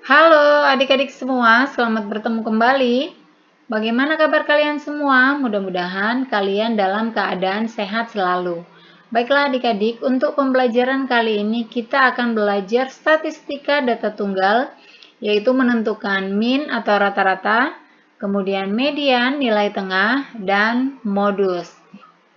Halo adik-adik semua, selamat bertemu kembali. Bagaimana kabar kalian semua? Mudah-mudahan kalian dalam keadaan sehat selalu. Baiklah adik-adik, untuk pembelajaran kali ini kita akan belajar statistika data tunggal, yaitu menentukan min atau rata-rata, kemudian median, nilai tengah, dan modus.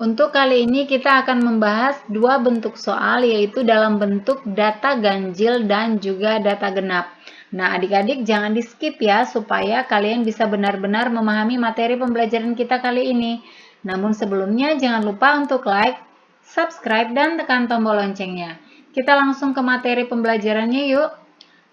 Untuk kali ini kita akan membahas dua bentuk soal, yaitu dalam bentuk data ganjil dan juga data genap. Nah, adik-adik jangan di skip ya, supaya kalian bisa benar-benar memahami materi pembelajaran kita kali ini. Namun sebelumnya jangan lupa untuk like, subscribe, dan tekan tombol loncengnya. Kita langsung ke materi pembelajarannya yuk.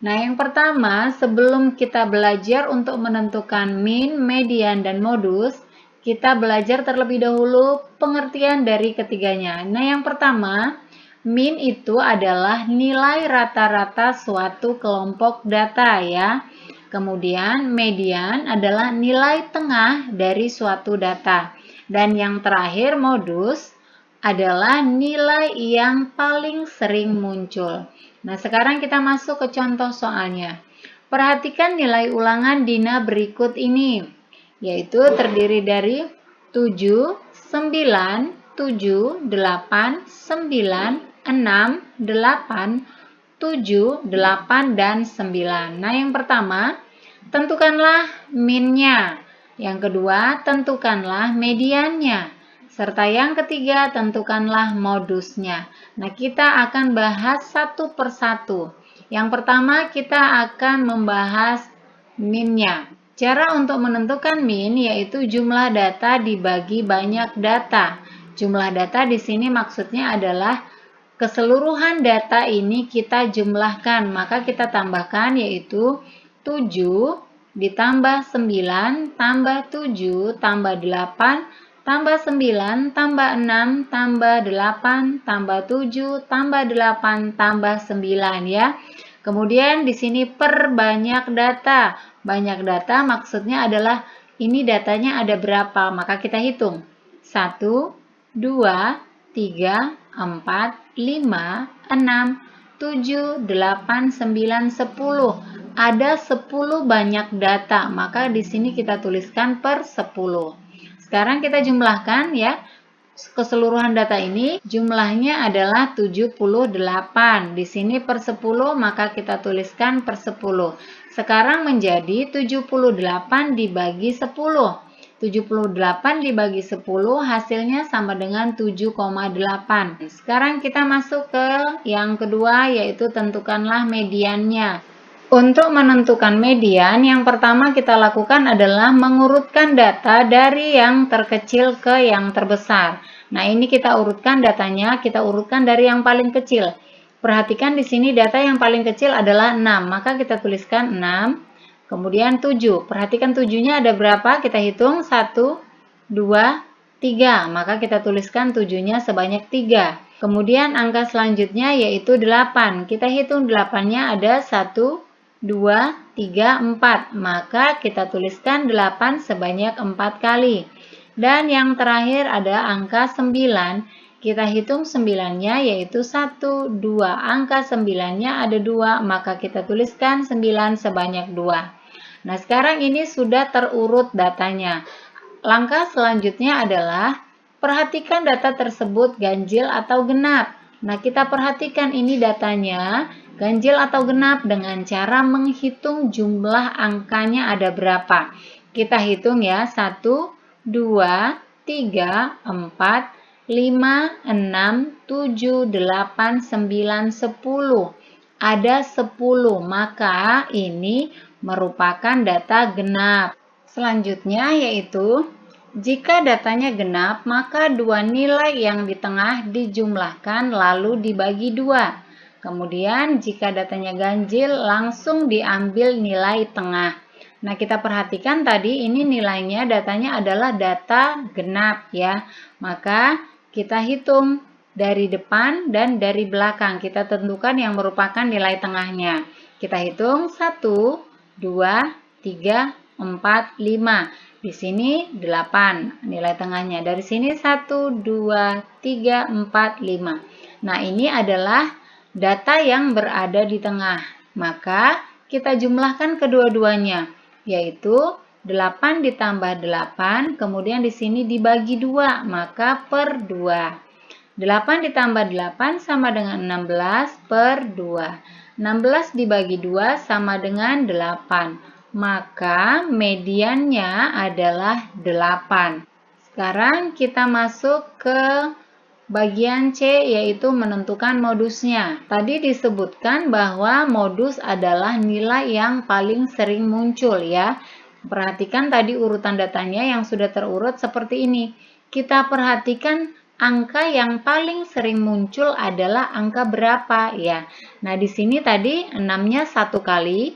Nah, yang pertama, sebelum kita belajar untuk menentukan min, median, dan modus, kita belajar terlebih dahulu pengertian dari ketiganya. Nah, yang pertama, min itu adalah nilai rata-rata suatu kelompok data ya. Kemudian median adalah nilai tengah dari suatu data. Dan yang terakhir modus adalah nilai yang paling sering muncul. Nah, sekarang kita masuk ke contoh soalnya. Perhatikan nilai ulangan Dina berikut ini, yaitu terdiri dari 7, 9, 7, 8, 9, 6, 8, 7, 8, dan 9. Nah, yang pertama, tentukanlah minnya. Yang kedua, tentukanlah mediannya. Serta yang ketiga, tentukanlah modusnya. Nah, kita akan bahas satu persatu. Yang pertama, kita akan membahas minnya. Cara untuk menentukan min yaitu jumlah data dibagi banyak data. Jumlah data di sini maksudnya adalah keseluruhan data ini kita jumlahkan, maka kita tambahkan yaitu 7 ditambah 9 tambah 7 tambah 8 tambah 9 tambah 6 tambah 8 tambah 7 tambah 8 tambah 9 ya. Kemudian di sini perbanyak data. Banyak data maksudnya adalah ini datanya ada berapa, maka kita hitung. 1, 2, 3, 4, 5, 6, 7, 8, 9, 10. Ada 10 banyak data, maka di sini kita tuliskan per 10. Sekarang kita jumlahkan ya. Keseluruhan data ini jumlahnya adalah 78. Di sini per 10, maka kita tuliskan per 10. Sekarang menjadi 78 dibagi 10. 78 dibagi 10 hasilnya sama dengan 7,8. Sekarang kita masuk ke yang kedua, yaitu tentukanlah mediannya. Untuk menentukan median, yang pertama kita lakukan adalah mengurutkan data dari yang terkecil ke yang terbesar. Nah, ini kita urutkan datanya, kita urutkan dari yang paling kecil. Perhatikan di sini data yang paling kecil adalah 6, maka kita tuliskan 6. Kemudian 7. Perhatikan 7-nya ada berapa? Kita hitung 1, 2, 3. Maka kita tuliskan 7-nya sebanyak 3. Kemudian angka selanjutnya yaitu 8. Kita hitung 8-nya ada 1, 2, 3, 4. Maka kita tuliskan 8 sebanyak 4 kali. Dan yang terakhir ada angka 9. Kita hitung 9-nya yaitu 1, 2. Angka 9-nya ada 2, maka kita tuliskan 9 sebanyak 2. Nah, sekarang ini sudah terurut datanya. Langkah selanjutnya adalah perhatikan data tersebut ganjil atau genap. Nah, kita perhatikan ini datanya ganjil atau genap dengan cara menghitung jumlah angkanya ada berapa. Kita hitung ya, 1, 2, 3, 4, 5, 6, 7, 8, 9, 10. Ada 10, maka ini merupakan data genap. Selanjutnya yaitu, jika datanya genap, maka dua nilai yang di tengah dijumlahkan lalu dibagi 2. Kemudian jika datanya ganjil, langsung diambil nilai tengah. Nah, kita perhatikan tadi ini nilainya datanya adalah data genap ya. Maka kita hitung dari depan dan dari belakang. Kita tentukan yang merupakan nilai tengahnya. Kita hitung 1, 2, 3, 4, 5. Di sini 8 nilai tengahnya. Dari sini 1, 2, 3, 4, 5. Nah, ini adalah data yang berada di tengah. Maka kita jumlahkan kedua-duanya, yaitu 8 ditambah 8, kemudian di sini dibagi 2, maka per 2. 8 ditambah 8 sama dengan 16 per 2. 16 dibagi 2 sama dengan 8, maka mediannya adalah 8. Sekarang kita masuk ke bagian C, yaitu menentukan modusnya. Tadi disebutkan bahwa modus adalah nilai yang paling sering muncul ya. Perhatikan tadi urutan datanya yang sudah terurut seperti ini. Kita perhatikan angka yang paling sering muncul adalah angka berapa ya. Nah, di sini tadi 6-nya 1 kali,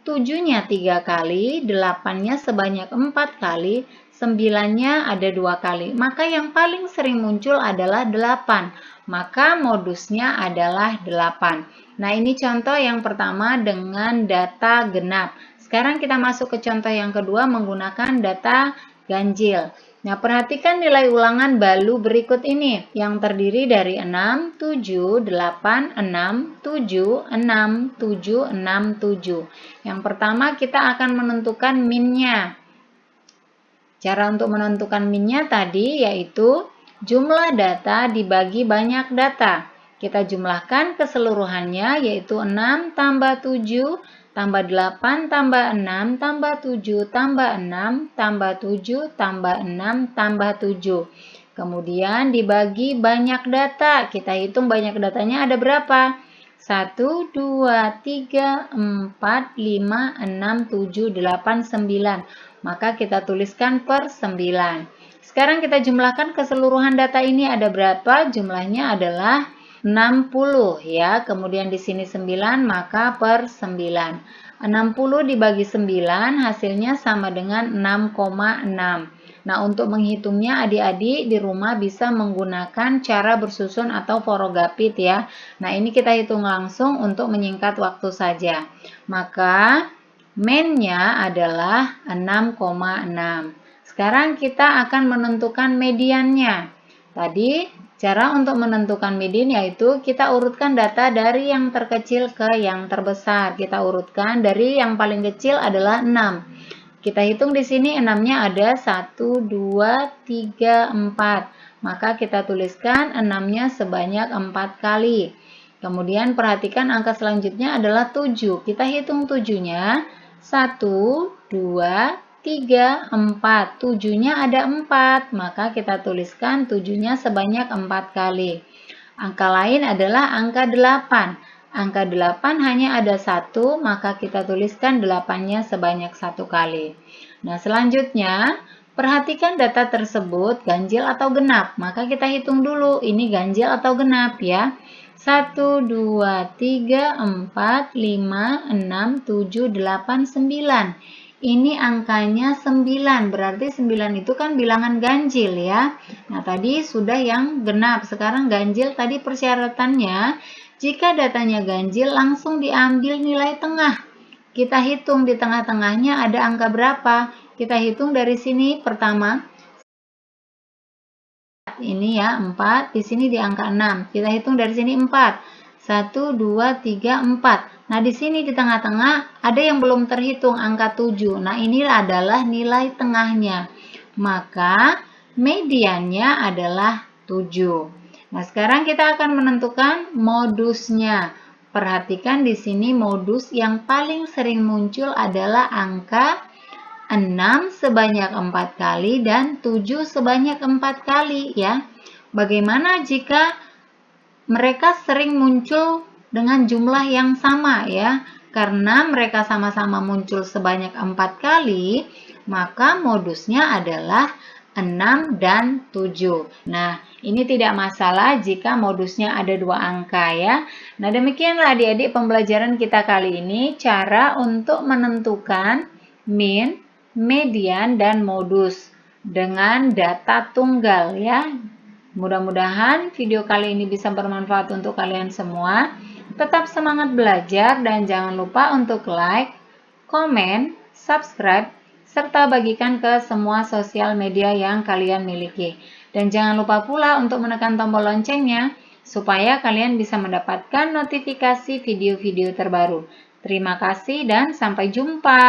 7-nya 3 kali, 8-nya sebanyak 4 kali, 9-nya ada 2 kali. Maka yang paling sering muncul adalah 8. Maka modusnya adalah 8. Nah, ini contoh yang pertama dengan data genap. Sekarang kita masuk ke contoh yang kedua menggunakan data ganjil. Nah, perhatikan nilai ulangan balu berikut ini yang terdiri dari 6, 7, 8, 6, 7, 6, 7, 6, 7. Yang pertama kita akan menentukan min-nya. Cara untuk menentukan min-nya tadi yaitu jumlah data dibagi banyak data. Kita jumlahkan keseluruhannya yaitu 6 tambah 7 tambah 8 tambah 6 tambah 7 tambah 6 tambah 7 tambah 6 tambah 7. Kemudian dibagi banyak data. Kita hitung banyak datanya ada berapa? 1, 2, 3, 4, 5, 6, 7, 8, 9. Maka kita tuliskan per 9. Sekarang kita jumlahkan keseluruhan data ini ada berapa? Jumlahnya adalah 60 ya. Kemudian di sini 9 maka per 9. 60 dibagi 9 hasilnya sama dengan 6,6. Nah, untuk menghitungnya adik-adik di rumah bisa menggunakan cara bersusun atau forogapit ya. Nah, ini kita hitung langsung untuk menyingkat waktu saja. Maka min-nya adalah 6,6. Sekarang kita akan menentukan mediannya. Tadi cara untuk menentukan median yaitu kita urutkan data dari yang terkecil ke yang terbesar. Kita urutkan dari yang paling kecil adalah 6. Kita hitung di sini 6-nya ada 1, 2, 3, 4. Maka kita tuliskan 6-nya sebanyak 4 kali. Kemudian perhatikan angka selanjutnya adalah 7. Kita hitung 7-nya. 1, 2, 3, 4. 7-nya ada 4, maka kita tuliskan 7-nya sebanyak 4 kali. Angka lain adalah angka 8. Angka 8 hanya ada 1, maka kita tuliskan 8-nya sebanyak 1 kali. Nah, selanjutnya, perhatikan data tersebut ganjil atau genap. Maka kita hitung dulu, ini ganjil atau genap ya. 1, 2, 3, 4, 5, 6, 7, 8, 9. Ini angkanya 9, berarti 9 itu kan bilangan ganjil ya. Nah, tadi sudah yang genap, sekarang ganjil tadi persyaratannya, jika datanya ganjil langsung diambil nilai tengah. Kita hitung di tengah-tengahnya ada angka berapa. Kita hitung dari sini pertama. Ini ya 4, di sini di angka 6. Kita hitung dari sini 4. 1, 2, 3, 4. Nah, di sini di tengah-tengah ada yang belum terhitung angka 7. Nah, ini adalah nilai tengahnya. Maka mediannya adalah 7. Nah, sekarang kita akan menentukan modusnya. Perhatikan di sini modus yang paling sering muncul adalah angka 6 sebanyak 4 kali dan 7 sebanyak 4 kali ya. Bagaimana jika mereka sering muncul dengan jumlah yang sama ya? Karena mereka sama-sama muncul sebanyak 4 kali, maka modusnya adalah 6 dan 7. Nah, ini tidak masalah jika modusnya ada 2 angka ya. Nah, demikianlah adik-adik pembelajaran kita kali ini, cara untuk menentukan min, median, dan modus dengan data tunggal ya. Mudah-mudahan video kali ini bisa bermanfaat untuk kalian semua. Tetap semangat belajar dan jangan lupa untuk like, komen, subscribe, serta bagikan ke semua sosial media yang kalian miliki. Dan jangan lupa pula untuk menekan tombol loncengnya supaya kalian bisa mendapatkan notifikasi video-video terbaru. Terima kasih dan sampai jumpa.